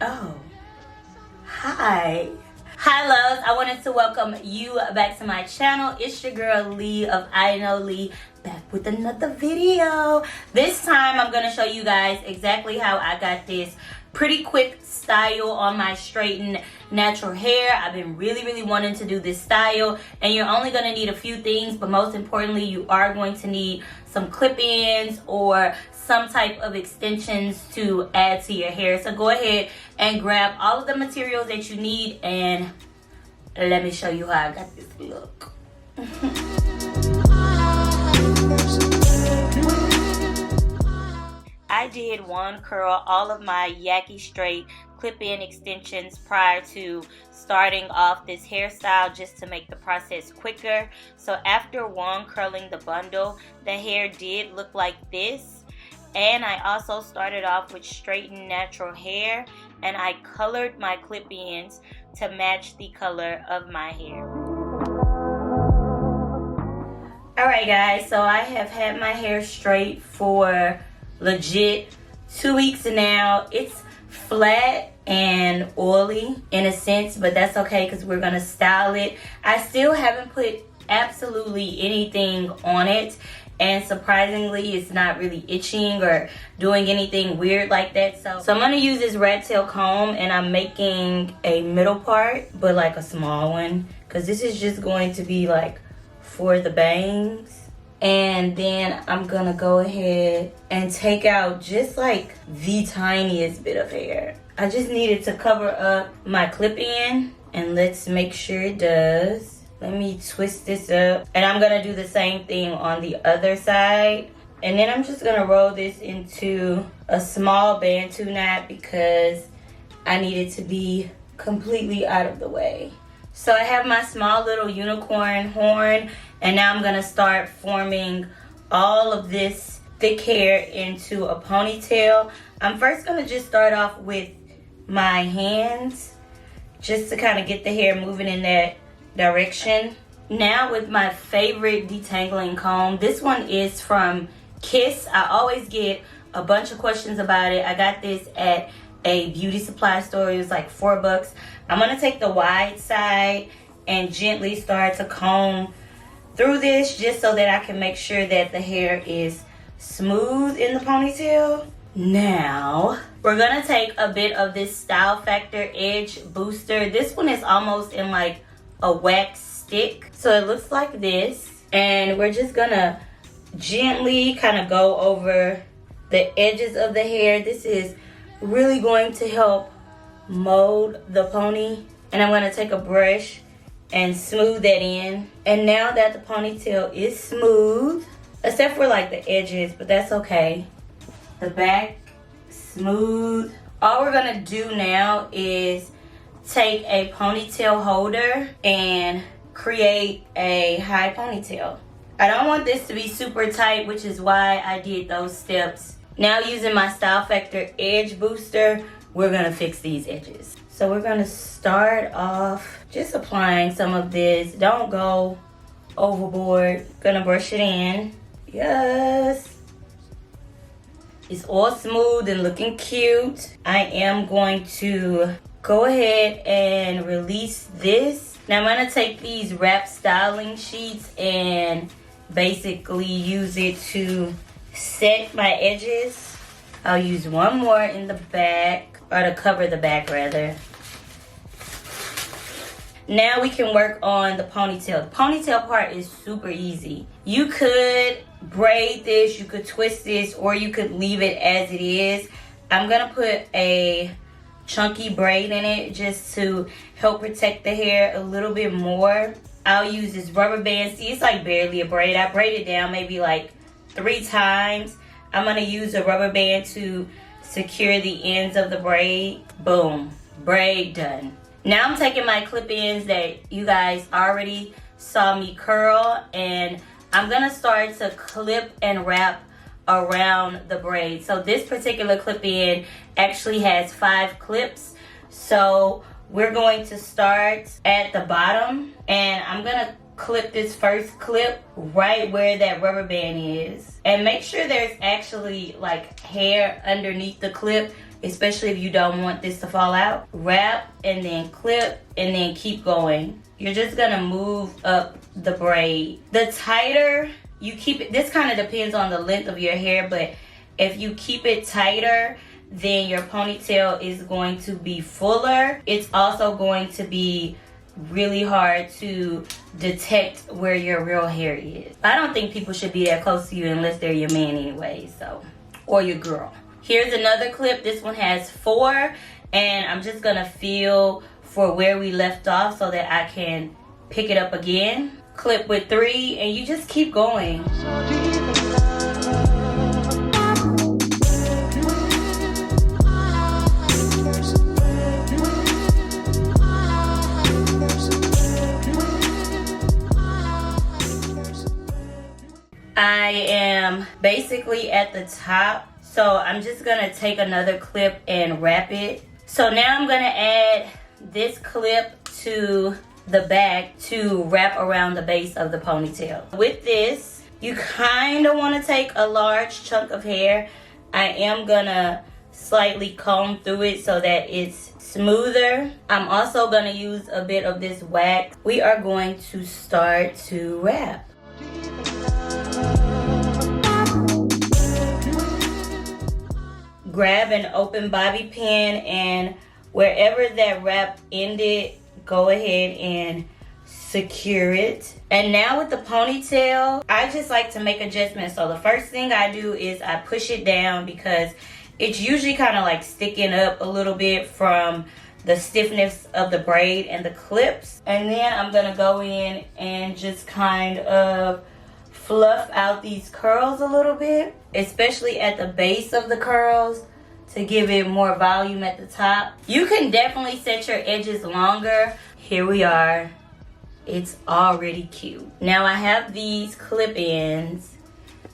Oh, hi. Hi loves, I wanted to welcome you back to my channel. It's your girl Lee of iknowlee, back with another video. This time I'm going to show you guys exactly how I got this pretty quick style on my straightened natural hair. I've been really wanting to do this style, and you're only going to need a few things, but most importantly you are going to need some clip-ins or some type of extensions to add to your hair. So go ahead and grab all of the materials that you need and let me show you how I got this look. I did one curl, all of my Yaki straight clip-in extensions prior to starting off this hairstyle, just to make the process quicker. So after one curling the bundle, the hair did look like this. And I also started off with straightened natural hair, and I colored my clip-ins to match the color of my hair. Alright guys, so I have had my hair straight for legit 2 weeks now. It's flat and oily in a sense, but that's okay because we're going to style it. I still haven't put absolutely anything on it, and surprisingly it's not really itching or doing anything weird like that. So I'm going to use this rat tail comb, and I'm making a middle part, but like a small one, because this is just going to be like for the bangs. And then I'm gonna go ahead and take out just like the tiniest bit of hair. I just needed to cover up my clip-in, and let's make sure it does. Let me twist this up, and I'm gonna do the same thing on the other side. And then I'm just gonna roll this into a small bantu knot because I need it to be completely out of the way. So I have my small little unicorn horn, and now I'm gonna start forming all of this thick hair into a ponytail. I'm first gonna just start off with my hands, just to kind of get the hair moving in that direction. Now with my favorite detangling comb, this one is from Kiss. I always get a bunch of questions about it. I got this at a beauty supply store. It was like $4. I'm gonna take the wide side and gently start to comb through this, just so that I can make sure that the hair is smooth in the ponytail. Now we're gonna take a bit of this Style Factor Edge Booster. This one is almost in like a wax stick, so it looks like this, and we're just gonna gently kind of go over the edges of the hair. This is really going to help mold the pony, and I'm going to take a brush and smooth that in. And now that the ponytail is smooth, except for like the edges, but that's okay, the back smooth, all we're going to do now is take a ponytail holder and create a high ponytail. I don't want this to be super tight, which is why I did those steps. Now using my Style Factor Edge Booster, we're gonna fix these edges. So we're gonna start off just applying some of this. Don't go overboard. Gonna brush it in. Yes. It's all smooth and looking cute. I am going to go ahead and release this. Now I'm gonna take these wrap styling sheets and basically use it to set my edges. I'll use one more in the back, or to cover the back rather. Now we can work on the ponytail. The ponytail part is super easy. You could braid this, you could twist this, or you could leave it as it is. I'm gonna put a chunky braid in it just to help protect the hair a little bit more. I'll use this rubber band. See, it's like barely a braid. I braided down maybe like 3 times. I'm gonna use a rubber band to secure the ends of the braid. Boom, braid done. Now I'm taking my clip-ins that you guys already saw me curl, and I'm gonna start to clip and wrap around the braid. So this particular clip-in actually has 5 clips. So we're going to start at the bottom, and I'm gonna clip this first clip right where that rubber band is, and make sure there's actually like hair underneath the clip. especially if you don't want this to fall out. Wrap and then clip and then keep going. You're just gonna move up the braid. The tighter you keep it, this kind of depends on the length of your hair, but if you keep it tighter, then your ponytail is going to be fuller. It's also going to be really hard to detect where your real hair is. I don't think people should be that close to you unless they're your man anyway, so, or your girl. Here's another clip. This one has 4, and I'm just gonna feel for where we left off so that I can pick it up again. Clip with 3, and you just keep going. I am basically at the top, so I'm just gonna take another clip and wrap it. So now I'm gonna add this clip to the back to wrap around the base of the ponytail. With this, you kind of want to take a large chunk of hair. I am gonna slightly comb through it so that it's smoother. I'm also gonna use a bit of this wax. We are going to start to wrap. Grab an open bobby pin, and wherever that wrap ended, go ahead and secure it. And now with the ponytail, I just like to make adjustments. So the first thing I do is I push it down because it's usually kind of like sticking up a little bit from the stiffness of the braid and the clips. And then I'm gonna go in and just kind of fluff out these curls a little bit, especially at the base of the curls, to give it more volume at the top. You can definitely set your edges longer. Here we are. It's already cute. Now I have these clip-ins.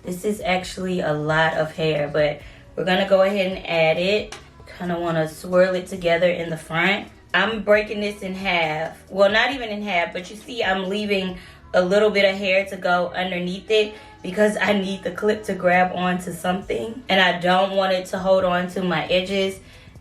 This is actually a lot of hair, but we're gonna go ahead and add it. Kind of want to swirl it together in the front. I'm breaking this in half. Well, not even in half, but you see I'm leaving a little bit of hair to go underneath it because I need the clip to grab onto something and I don't want it to hold on to my edges.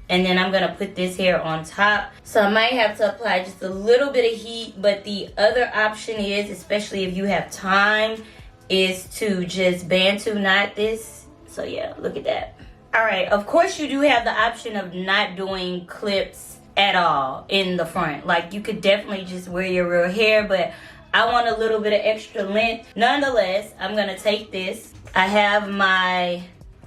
And then I'm gonna put this hair on top. So I might have to apply just a little bit of heat, but the other option is, especially if you have time, is to just bantu knot this. So yeah, look at that. All right, of course you do have the option of not doing clips at all in the front. Like you could definitely just wear your real hair, but I want a little bit of extra length. Nonetheless, I'm gonna take this. I have my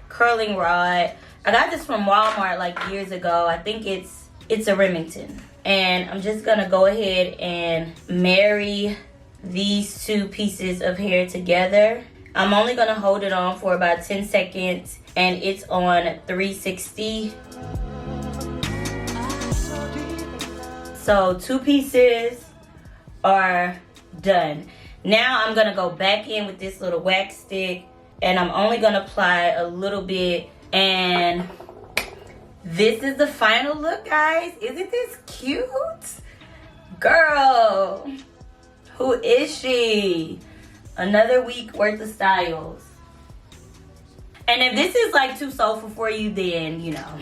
curling rod. I got this from Walmart like years ago. I think it's a Remington. And I'm just gonna go ahead and marry these two pieces of hair together. I'm only gonna hold it on for about 10 seconds and it's on 360. So 2 pieces are done. Now I'm gonna go back in with this little wax stick and I'm only gonna apply a little bit, and this is the final look, guys. Isn't this cute? Girl, who is she? Another week worth of styles. And if this is like too soulful for you, then you know,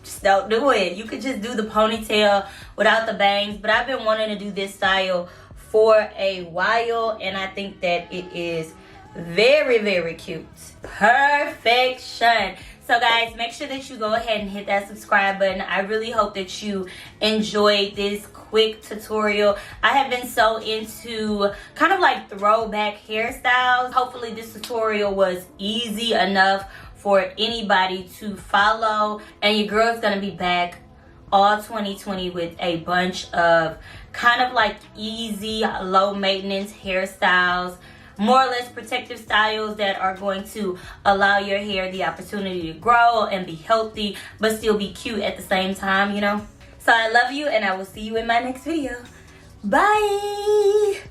just don't do it. You could just do the ponytail without the bangs, but I've been wanting to do this style for a while and I think that it is very, very cute. Perfection. So guys, make sure that you go ahead and hit that subscribe button. I really hope that you enjoyed this quick tutorial. I have been so into kind of like throwback hairstyles. Hopefully this tutorial was easy enough for anybody to follow, and your girl's gonna be back all 2020 with a bunch of kind of like easy, low maintenance hairstyles, more or less protective styles that are going to allow your hair the opportunity to grow and be healthy but still be cute at the same time, you know. So I love you and I will see you in my next video. Bye.